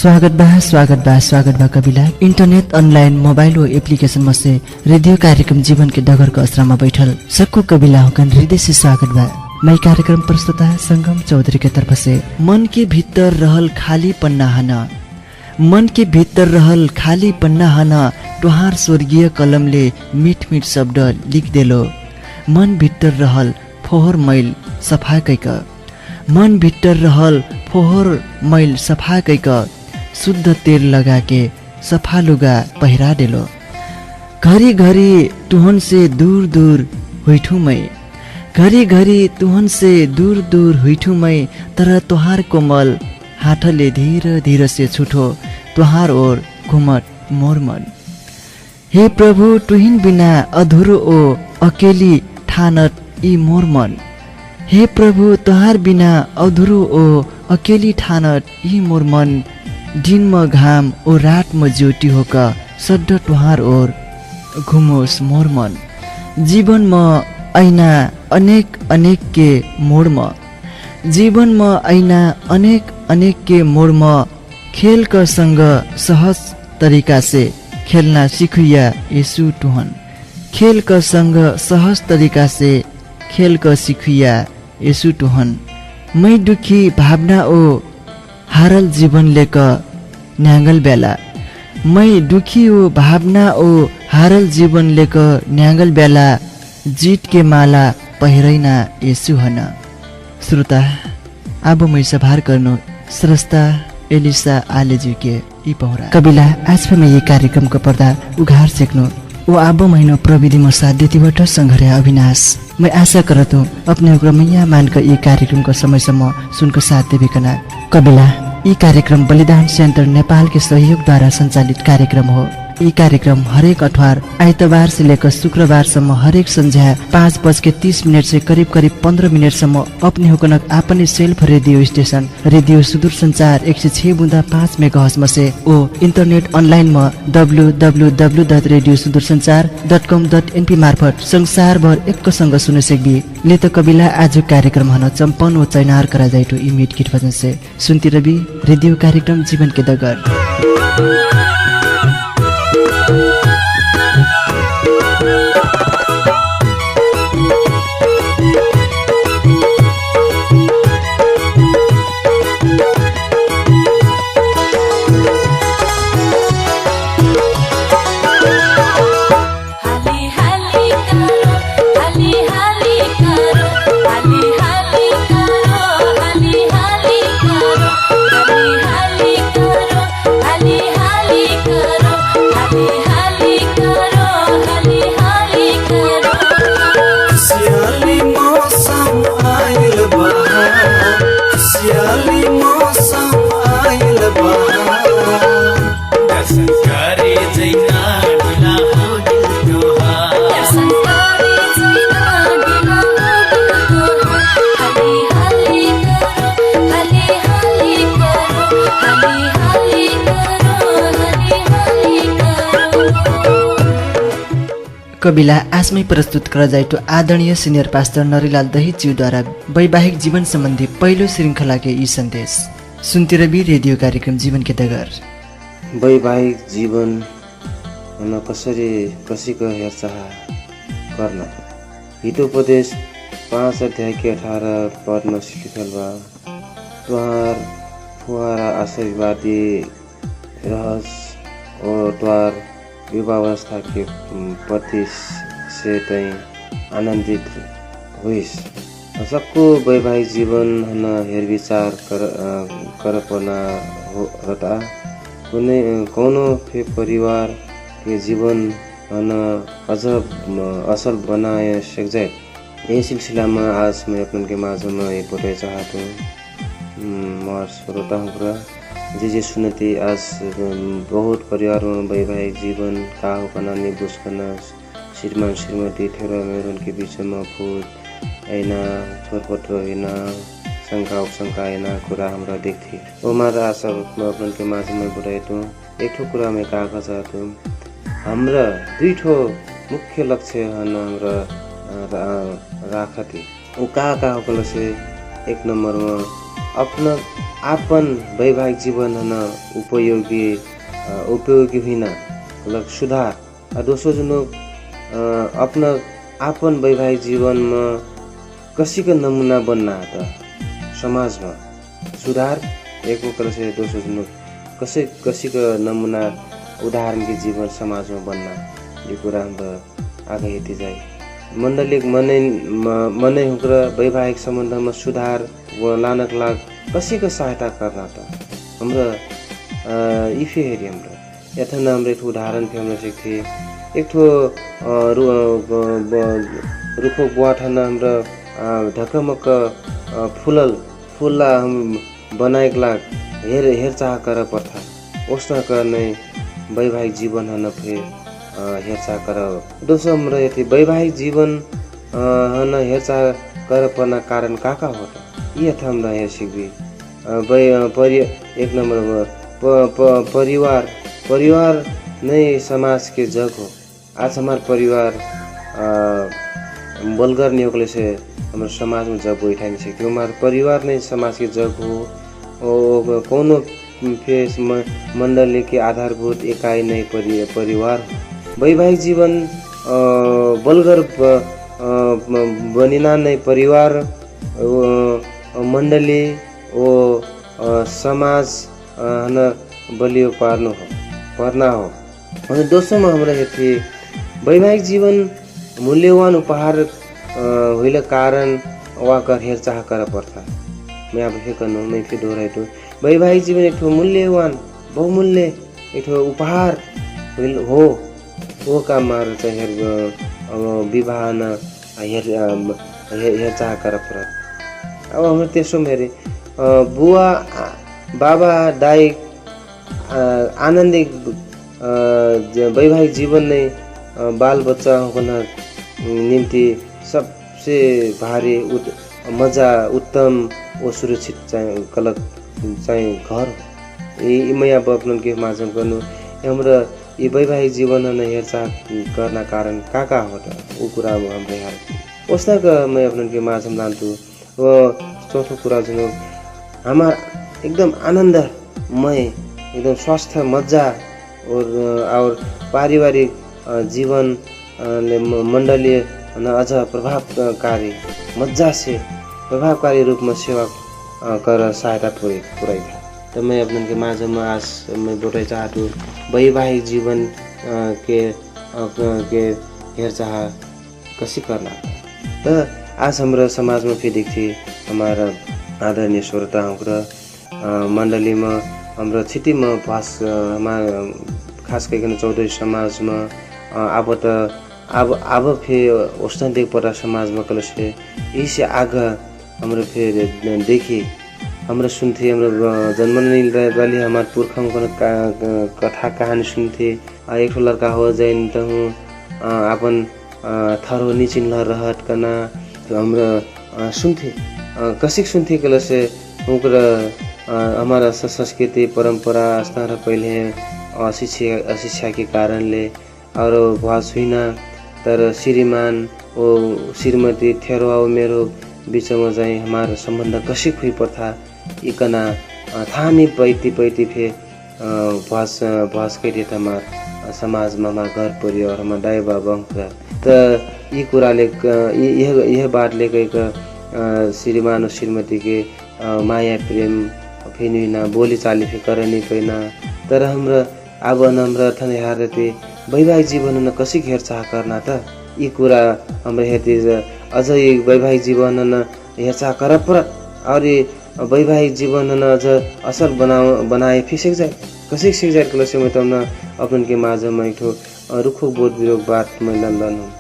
स्वागत बा कबिला। Internet online mobile व एप्लीकेशन में से रेडियो कार्यक्रम जीवन के डगर को असरा में बैठल सबको कबिला होकर हृदय से स्वागत बा। मैं कार्यक्रम प्रस्तुता संगम चौधरी के तरफ से मन के भीतर रहल खाली पन्ना हना, मन के भीतर रहल खाली पन्ना हना, तुहार स्वर्गीय कलमले मीठ मीठ शब्द लिख देलो। मन भीतर रहल फोहर मैल सफा कैक, मन भीतर रहल फोहर मैल सफा कैक, शुद्ध तेल लगा के सफा लुगा पहिरा देलो। घरी घरी तुहन से दूर दूर हुइठू मैं, घरी घरी तुहन से दूर दूर हुइठू मैं, तर तुहार कोमल हाथले धीरे धीरे से छुटो तुहार ओर घुमट मोर मन। हे प्रभु तुहिन बिना अधूरो ओ अकेली ठानत ई मोर मन। हे प्रभु तुहार बिना अधूरो ओ अकेली ठानत ई मोर मन। दिन में घाम और रात में ज्योति होका सड्ड तुहार ओर घुमोस मोर मन। जीवन में ऐना अनेक अनेक के मोड़ में, जीवन में ऐना अनेक अनेक के मोड़ में, खेल का संग सहज तरीका से खेलना सीखिया यीशु तुहन। खेल का संग सहज तरीका से खेल का सीखिया यीशु तुहन। मैं दुखी भावना ओ हारल जीवन लेकर न्यागल बेला, मैं दुखी ओ भावना ओ हारल जीवन लेकर न्यागल बेला, जीत के माला पहिरैना यीशु हन। श्रोता अब मैं सभार करनो श्रस्ता एलिसा आलेजी के ई पहुरा कबिला। आज में ये कार्यक्रम का पर्दा उघार सेक्नु वो अब महीनों प्रविधि में साथ देती बट संघर्य अविनाश। मैं आशा करता हूँ अपने क्रमैया मान कर ये कार्यक्रम का समय सम्म सुनकर साथ देवे कना कबिला। ये कार्यक्रम बलिदान सेंटर नेपाल के सहयोग द्वारा संचालित कार्यक्रम हो। ये कार्यक्रम हरेक अठवार आइतबार से लेकर शुक्रवार सम्म हरेक संध्या 5:30 से करीब 15 मिनट सम्म अपने होकर अपने सेल्फ रेडियो स्टेशन रेडियो सुदूर संचार 106.5 मेगाहर्ट्ज में से ओ इंटरनेट ऑनलाइन में www.radiosudursanchar.com.np मार्फत संसार भर एक संग सुन सकबी। ले तो कबिला आज कार्यक्रम हन चंपन व चैनार करा जाइटो ई मीट किट वजन से सुनती रवि रेडियो कार्यक्रम जीवन के डगर। कबिला आजमै प्रस्तुत करा जाइटो आदरणीय सिनियर पास्टर नरिलाल दहीज्यूद्वारा वैवाहिक जीवन सम्बन्धी पहिलो श्रृङ्खला के यी सन्देश सुनती रवि रेडियो कार्यक्रम जीवन के डगर। वैवाहिक जीवन कसरी कसैको हेरचाह गर्न हितोपदेश 5 अध्याय के 18 पद में लिखल बा। तुहार फुहारा आशीर्वादी रहस और द्वार युवावस्था के प्रति से तय आनंदित हुइस। सबको वैवाहिक जीवन हन हेरविचार कर पर्ना रहता कुनै कोनो परिवार के जीवन हन अझ असल बनाए सकते। यही सिलसिला में आज मैं अपन के माझ में ये बताना चाहता हूँ। और श्रोता हूँ जे सुनती आज बहुत परिवार में वैवाहिक जीवन का हो करना निबुस करना श्रीमान श्रीमती ठेरा मेहरन के बीच में फूट ऐना छोरपत्र ऐना शंका उपशंका ऐना कुरा हमरा देखती वो हमारा आशा अपन के माझ में बताए तो एक ठो कुरा में कहा चाहता हूँ। हमरा दुई ठो मुख्य लक्ष्य हन हमरा राखती वो कहा से एक नंबर में अपना आपन वैवाहिक जीवन हन उपयोगी होइन मतलब सुधार। दोस्रो जुन अपना आपन वैवाहिक जीवनमा कसीको नमुना बन्ना त समाजमा सुधार एक प्रकार से दोस्रो जुन कसीको नमुना उदाहरण के जीवन समाजमा बन्ना यो कुरा हाम्रो आगे हेती जाए मण्डलिक मनै हुक्र वैवाहिक सम्बन्धमा सुधार व लानक लाग कसीको सहायता करना त हाम्रो इफे हेरी हाम्रो यथन हाम्रो एक उदाहरण थे हमरा सिक्थे एक ठो रुखो बुवाठन हाम्रो ढकमक फुलला हम बनाएक लाग हेरचाह कर पर्था ओस्ना करने वैवाहिक जीवन हन फे हेरचाह कर। दोस्रो हाम्रो यति वैवाहिक जीवन हन हेरचाह कर पर्ना कारण का होता ये था हमरा हेर सिक्वी एक नंबर परिवार नै समाज के जग हो। आज हमार परिवार बलगर नियोगले से हाम्रो समाज में जग बैठाइन सक्यो हमार परिवार नै समाज के जग हो। कौनो फेस मण्डली के आधारभूत इकाइ नै परिवार हो। वैवाहिक जीवन बलगर बनिना नै परिवार मण्डली ओ समाज हन बलियो पर्ना हो। अनि दोस्रोमा हाम्रो यति वैवाहिक जीवन मूल्यवान उपहार होइल कारण वाकर हेरचाह कर पर्था। मैं अब हेकन मैं फिर दोहराइतो वैवाहिक जीवन एक ठो मूल्यवान बहुमूल्य एक ठो उपहार हो काम मार चाहिँ विवाह न हेरचाह कर पर्छ। अब हाम्रो तेस्रो मेरे बुवा बाबा दाई आनन्दिक वैवाहिक जीवन नै बाल बच्चा हुन निम्ति सबसे भारी मजा उत्तम और सुरक्षित चाहिँ घर हो। मैं अब अपन के माध्यम गर्नु हाम्रो यी वैवाहिक जीवन नै हेरचाह गर्न कारण का हो त ऊ कुरा हाम्रो यहाँ ओस्ताका मैं अपन के माध्यम लान्छु। चौथो कुरा जुन हमार एकदम आनन्दमय एकदम स्वास्थ्य मजा और पारिवारिक जीवन मण्डलीय अझ प्रभावकारी मजा से प्रभावकारी रूप में सेवा कर सहायता पुराई था। तो मैं अपन के माध्यम आज मैं बोलना चाहता हूँ वैवाहिक जीवन के हेरचाह कसी करना। तो आज हमारा समाज में फिर देखी हमारा आदरणीय श्रोता मण्डली में हमारा क्षति में भाष हमारा खास करके चौधरी समाज में अब फिर औषधि पड़ा समाज में कल से इसे आगे हमारे फिर देखी हमारे सुनते हमारे जन्म नहीं रही हमारे पुरखों को कथा कहानी सुनते एक ठो लड़का हो जाइन तो हूँ अपन थरो नहीं चिन्ह रहत कना तो हमारा सुनते कसिक सुनते कल से हमारा संस्कृति परंपरा स्तर पहले अशिक्षा के कारण ले और भाष हुईना तर श्रीमान ओ श्रीमती थेरो मेरो बीच में जाए हमारा संबंध कसिक हुई पर्था इकना थानी पैती फे भाष करिए हमार समाज में हमार घर परिवार हमार दाई बाबा तो ये कुराले यह बात लेकर श्रीमान और श्रीमती के माया प्रेम फिर बोली चाली फे करनी पैना तर हमरा अब नम्र थन हारते वैवाहिक जीवन न कसिक हेरचाह करना त यी कुरा हाम्रो हेती अझ यी वैवाहिक जीवन न हेरचाह कर परत और वैवाहिक जीवन न अझ असल बनाए फिर सीख जाए कसिक सीख जाए कल से मैं तमना अपन के माझ में एक ठो रुखो बोध विरोध बात मैं लंदन हूँ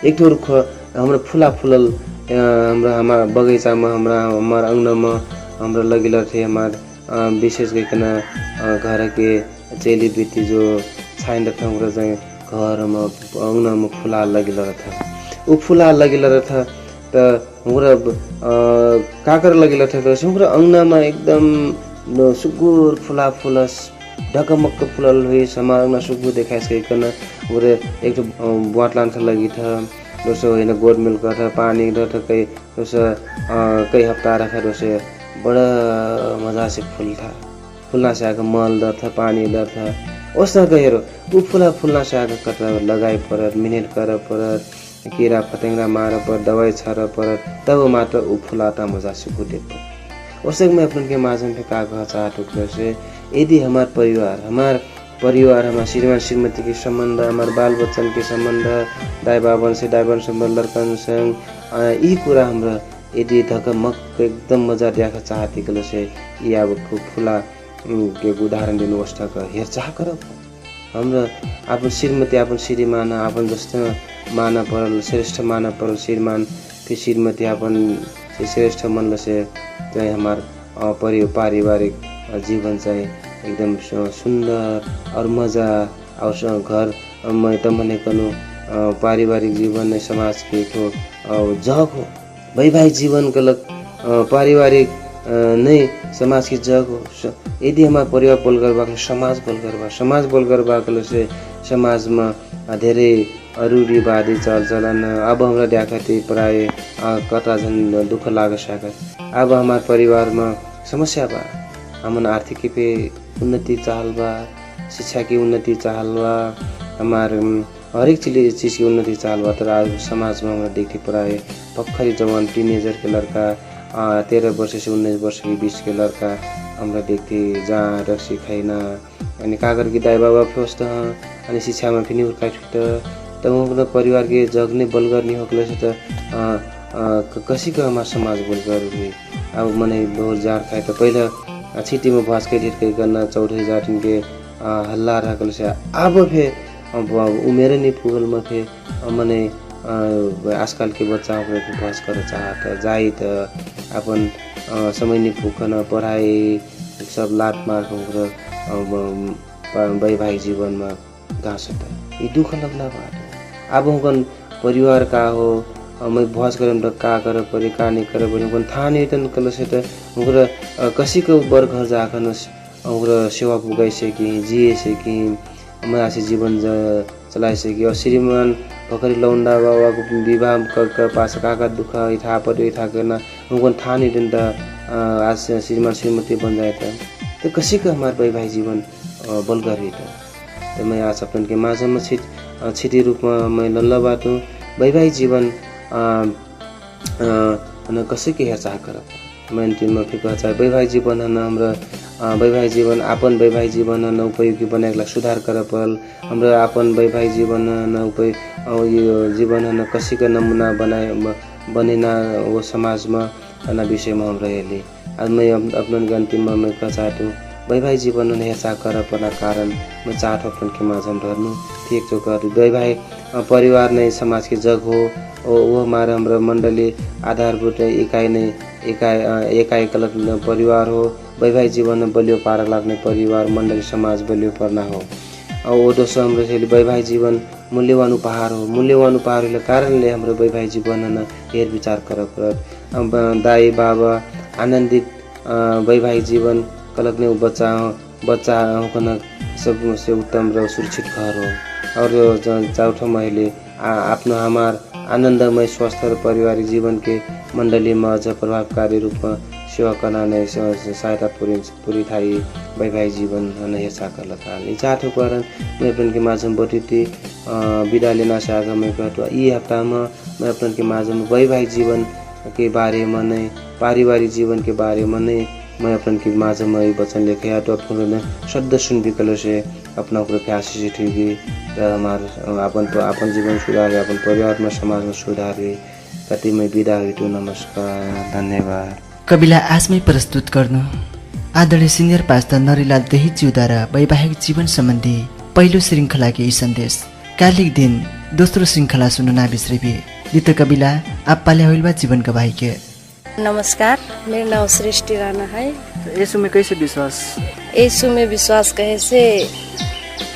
एक ठो रुख हाम्रो फुला फुलल हमारा बगैचा में हमारा अंगना में हमारा लगिल थे हमारा विशेष करके घर के चेली बेटी जो छाइन रखा जाए घर में अंगना में फुला लगिल था वो फुला लगिल था तो हमारा काकर लगिल था तो हमारा अंगना में एकदम सुगुर फुला फुलस ढकमक फुलल हुई हमारा अंगना सुगुर देखा करना पूरे एक तो बुआट लान लगी था दोस्तों है ना गोद मिल्क था पानी था कई दोस्तों कई हफ्ता रखा दोस्तों बड़ा मजा से फुलना से आगे मल दर था पानी दर था ओसा गहेरो ऊ फुलना से आगे कटरा लगाई परत मिनेट कर परत कीड़ा फतेंगा मार पर दवाई छर परत तब मात्र ऊ फुलाता मजा से फूटे ओसक में अपन के माध्यम पे का कह चाहत से यदि हमार परिवार हमार श्रीमान श्रीमती के संबंध हमार बाल बच्चन के संबंध दाई बाबन से लड़कन संग यी कुरा हमरा यदि धकमक एकदम मजा देखा चाहती कल से ये अब फुला के उदाहरण दिनु अवस्था का हेरचाह करब हमरा अपन श्रीमती अपन श्रीमान अपन जस्तो माना परल श्रेष्ठ माना परल श्रीमान फिर श्रीमती अपन श्रेष्ठ मन से चाहिँ हमार पारिवारिक जीवन चाहिँ एकदम सुंदर और मजा और घर मैं त भनेको पारिवारिक जीवन नै समाज के जग हो वैवाहिक जीवन का पारिवारिक नै समाज की जग हो यदि हमार परिवार बोल करबा समाज बोल करबा से समाज में धेरै रूढिवादी चलचलन अब हमरा देखते प्राय कता झन् दुःख लाग सकत अब हमार परिवार में समस्या बा हमन आर्थिक पे उन्नति चाहल बा शिक्षा की उन्नति चाहल बा हमार हरेक चीज की उन्नति चाहल बा तर आज समाज में हमरा देखते प्राय पक्खरी जवान टीनेजर के लड़का 13 वर्ष से 19 वर्ष के बीच के लड़का हमरा देखते जहाँ रक्सी खाइना अनि कागर की दाई बाबा फेस्त अनि शिक्षा में फिर उर्काइट त परिवार के जगने बल गर्ने होकले से त कसी का हमार समाज बोल कर अब मने बहुत जार खाए तो पहले छिटी में भास के ढेर करना 14,000 के हल्ला रखल से अब फे उमेर नहीं पुगल में फे मने आजकल के बच्चा भास कर चाहत जाई तो अपन समय नहीं पुगन पढ़ाई सब लात मार वैवाहिक जीवन में घास होता ये दुख लगना बात अब हम परिवार का हो मैं भस करम त का कर परे का नहीं कर परे उन था नहीं तन कल से त उनकर कसी को बर घर जाकर उनकर सेवा पुगाई से कि जिए से कि मैं से जीवन चलाए से कि और श्रीमान भकरी लौंडा बाबा को विवाह कर पास का दुख इथा पर इथा करना उनको था नहीं तन त आज श्रीमान श्रीमती बन जाए तो कसी का हमारे वैवाहिक जीवन बल कर तो मैं आज अपन के माझ में छिटी रूप में मैं लल्ला बाटू वैवाहिक जीवन कसै के हेरचाह करब मैं अंतिम फिर चाहे वैवाहिक जीवन हमरा वैवाहिक जीवन अपन वैवाहिक जीवन न उपयोगी बनाएला सुधार कर परल हमरा अपन वैवाहिक जीवन न उपयोग जीवन न कसै का नमूना बनेना वो समाज में अन्य विषय में हमरा हेली आज मैं अपन अंतिम में मैं चाहूँ वैवाहिक जीवन में हेरचाह कर पर्ना कारण मैं चाहूँ अपन के माझम रहनु ठीक जो कर वैवाहिक परिवार नै समाज की जग हो वो हमारा हमरा मंडली आधारभूत इकाई कलक परिवार हो वैवाहिक जीवन में बलियो पार लाग्ने परिवार मंडली समाज बलियो पर्ना हो और वो दोस्तों हाम्रो वैवाहिक जीवन मूल्यवान उपहार हो मूल्यवान उपहारले कारणले हाम्रो वैवाहिक जीवन न हेर विचार कर दाई बाबा आनंदित वैवाहिक जीवन कलक ने बच्चा होकन सबसे उत्तम र सुरक्षित घर हो और चौथो मैले आफ्नो हमार आनंदमय स्वस्थ और पारिवारिक जीवन के मंडली में अझ प्रभावकारी रूप में सेवा करने सहायता पूरी थाई वैवाहिक जीवन हेरचाह कर लगा चाहतो कारण मैं अपन के माझम बटी विदा लेना से आगे मैं कहता ये हफ्ता में मैं अपन के माझम वैवाहिक जीवन के बारे में नहीं पारिवारिक जीवन के बारे में नहीं मैं अपन की माझम वचन लेके तो अपन शब्द सुन भी कल से अपना प्यासी ठिकी हमारे अपन जीवन सुधार अपन परिवार में समाज में सुधार कति मैं विदा हुई नमस्कार धन्यवाद कविला आजमै प्रस्तुत गर्नु आदरणीय सिनियर पास्टर नरीलाल देहीज्यूद्वारा वैवाहिक जीवन सम्बन्धी पहिलो श्रृङ्खला के सन्देश कालिक दिन दोस्रो श्रृङ्खला सुन्न ना बिसरिबे दित कविला आप पाले होइलबा जीवन गवाही के नमस्कार मेरा नाम सृष्टि राणा है। यीशु में कैसे विश्वास यीशु में विश्वास कहे से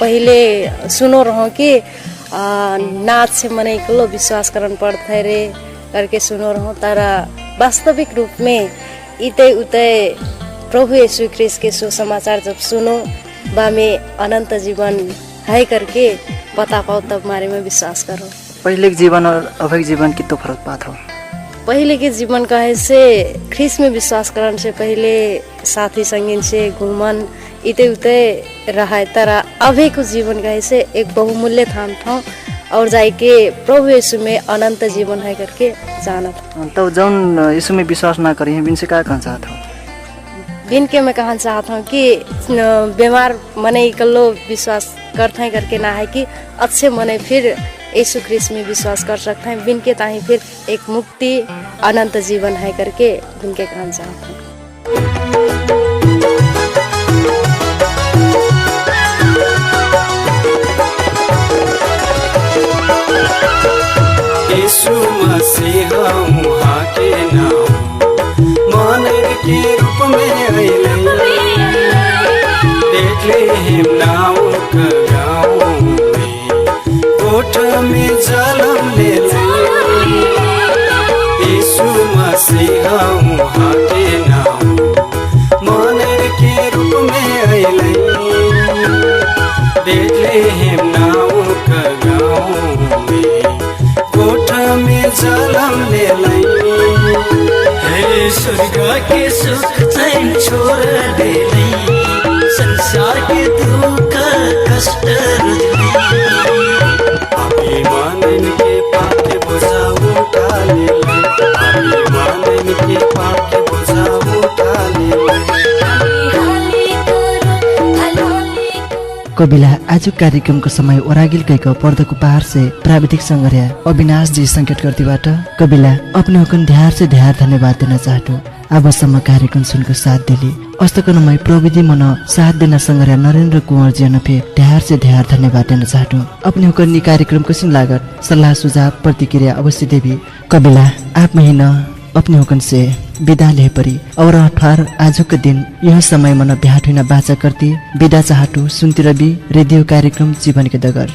पहले सुनो रहो कि नाच से मने कलो विश्वास करन पड़ता रे करके सुनो रहो तारा वास्तविक रूप में इते उते प्रभु यीशु ख्रिस्ट के सुसमाचार जब सुनो बा में अनंत जीवन है करके बता पाओ तब मारे में विश्वास करो। पहले जीवन और अभी जीवन कितना फर्क पात हो? पहले के जीवन कहे से ख्रिस में विश्वास करने से पहले साथी संगीन से घूमन इते उते रहा, तर अभी को जीवन कहे से एक बहुमूल्य थान था और जाके प्रभु यीशु में अनंत जीवन है करके जाना था। तो जौन यीशु में विश्वास ना करी हैं बिन से क्या कहना चाहता हूँ? बिन के मैं कहना चाहता हूँ कि बीमार मने इकल्लो विश्वास करते हैं करके ना है कि अच्छे मने फिर यीशु ख्रिस्ट में विश्वास कर सकते हैं, बिन के ताही फिर एक मुक्ति अनंत जीवन है करके बिन के कहना चाहता हूँ। यीशु मसीह वहाँ के नाम मानव के रूप में अइले, बेथलेहम नाम का गाँव में कोठ में जन्म लेले। यीशु मसीह वहाँ के नाम मानव के रूप में अइले, बेथलेहम नाम का गाँव में कोठ में जन्म लेले। हे स्वर्ग के सुख चैन छोड़ देले, संसार के दुख कष्ट अभिमानन के पाप के बोझा उठा लेले, अभिमानन के पाप के बोझा उठा लेले। कबिला आज कार्यक्रमको समय ओरागिल गएको पर्दाको पहाड से प्राविधिक संग्रह अविनाश जी संकेत गर्तीबाट कबिला अपने हुकन ध्यार से ध्यार धन्यवाद देना चाहतो। अबसम्म कार्यक्रम सुनको साथ दिली अस्तकनमय प्रविधि मन साथ देना संग्रह नरेंद्र कुंवर जी नफे ध्यार से ध्यार धन्यवाद देना चाहतो। अपने हुकन कार्यक्रम को सिन लागत सल्लाह सुझाव प्रतिक्रिया अवश्य देवी कबिला आप महीना अपने हुकन से विदा ले परी और अठार आज के दिन यह समय मन भ्याट हुन बाचा करती विदा चाहटु सुनती रवि रेडियो कार्यक्रम जीवन के डगर।